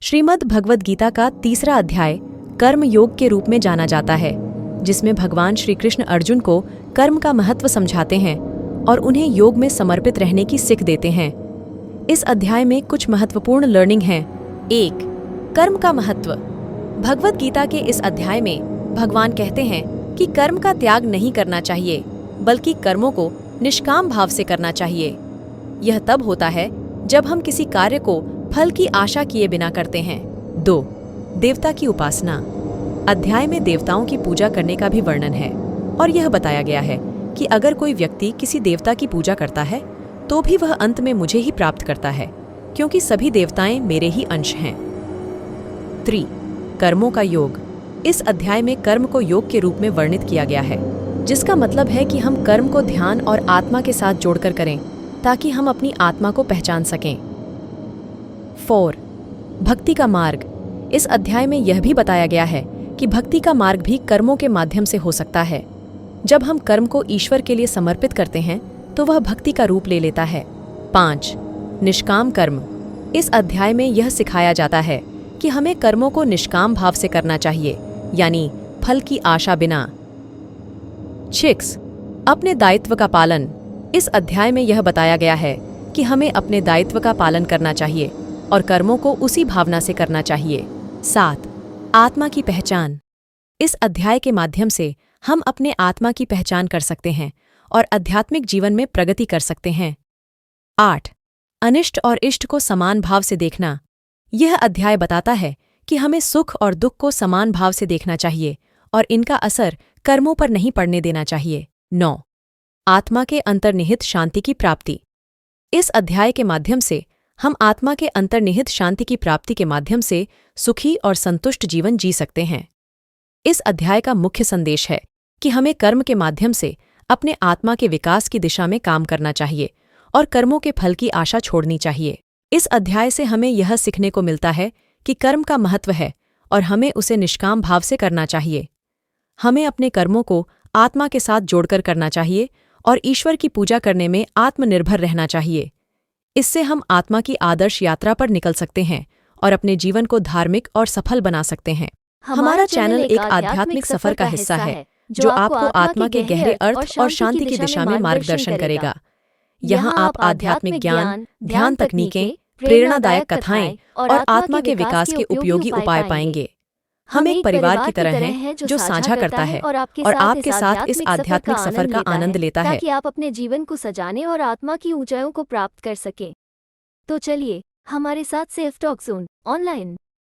श्रीमद् भगवद गीता का तीसरा अध्याय कर्म योग के रूप में जाना जाता है, जिसमें भगवान श्री कृष्ण अर्जुन को कर्म का महत्व समझाते हैं और उन्हें योग में समर्पित रहने की सीख देते हैं। इस अध्याय में कुछ महत्वपूर्ण लर्निंग हैं। 1. कर्म का महत्व। भगवद गीता के इस अध्याय में भगवान कहते हैं कि कर्म का त्याग नहीं करना चाहिए, बल्कि कर्मों को निष्काम भाव से करना चाहिए। यह तब होता है जब हम किसी कार्य को फल की आशा किए बिना करते हैं। 2. देवता की उपासना। अध्याय में देवताओं की पूजा करने का भी वर्णन है और यह बताया गया है कि अगर कोई व्यक्ति किसी देवता की पूजा करता है तो भी वह अंत में मुझे ही प्राप्त करता है, क्योंकि सभी देवताएं मेरे ही अंश हैं। 3. कर्मों का योग। इस अध्याय में कर्म को योग के रूप में वर्णित किया गया है, जिसका मतलब है कि हम कर्म को ध्यान और आत्मा के साथ जोड़कर करें ताकि हम अपनी आत्मा को पहचान सकें। 4. भक्ति का मार्ग। इस अध्याय में यह भी बताया गया है कि भक्ति का मार्ग भी कर्मों के माध्यम से हो सकता है। जब हम कर्म को ईश्वर के लिए समर्पित करते हैं तो वह भक्ति का रूप ले लेता है। 5. निष्काम कर्म। इस अध्याय में यह सिखाया जाता है कि हमें कर्मों को निष्काम भाव से करना चाहिए, यानी फल की आशा बिना। 6. अपने दायित्व का पालन। इस अध्याय में यह बताया गया है कि हमें अपने दायित्व का पालन करना चाहिए और कर्मों को उसी भावना से करना चाहिए। 7. आत्मा की पहचान। इस अध्याय के माध्यम से हम अपने आत्मा की पहचान कर सकते हैं और आध्यात्मिक जीवन में प्रगति कर सकते हैं। 8. अनिष्ट और इष्ट को समान भाव से देखना। यह अध्याय बताता है कि हमें सुख और दुख को समान भाव से देखना चाहिए और इनका असर कर्मों पर नहीं पड़ने देना चाहिए। 9. आत्मा के अंतर्निहित शांति की प्राप्ति। इस अध्याय के माध्यम से हम आत्मा के अंतर्निहित शांति की प्राप्ति के माध्यम से सुखी और संतुष्ट जीवन जी सकते हैं। इस अध्याय का मुख्य संदेश है कि हमें कर्म के माध्यम से अपने आत्मा के विकास की दिशा में काम करना चाहिए और कर्मों के फल की आशा छोड़नी चाहिए। इस अध्याय से हमें यह सीखने को मिलता है कि कर्म का महत्व है और हमें उसे निष्काम भाव से करना चाहिए। हमें अपने कर्मों को आत्मा के साथ जोड़कर करना चाहिए और ईश्वर की पूजा करने में आत्मनिर्भर रहना चाहिए। इससे हम आत्मा की आदर्श यात्रा पर निकल सकते हैं और अपने जीवन को धार्मिक और सफल बना सकते हैं। हमारा चैनल एक आध्यात्मिक सफर का हिस्सा है जो आपको आत्मा के गहरे अर्थ और शांति की दिशा में मार्गदर्शन करेगा। यहाँ आप आध्यात्मिक ज्ञान, ध्यान तकनीकें, प्रेरणादायक कथाएं और आत्मा के विकास के उपयोगी उपाय पाएंगे। हम एक परिवार की तरह हैं जो साझा करता है और आपके साथ इस आध्यात्मिक सफर का आनंद लेता है, ताकि आप अपने जीवन को सजाने और आत्मा की ऊंचाइयों को प्राप्त कर सकें। तो चलिए हमारे साथ सेफ टॉक जोन ऑनलाइन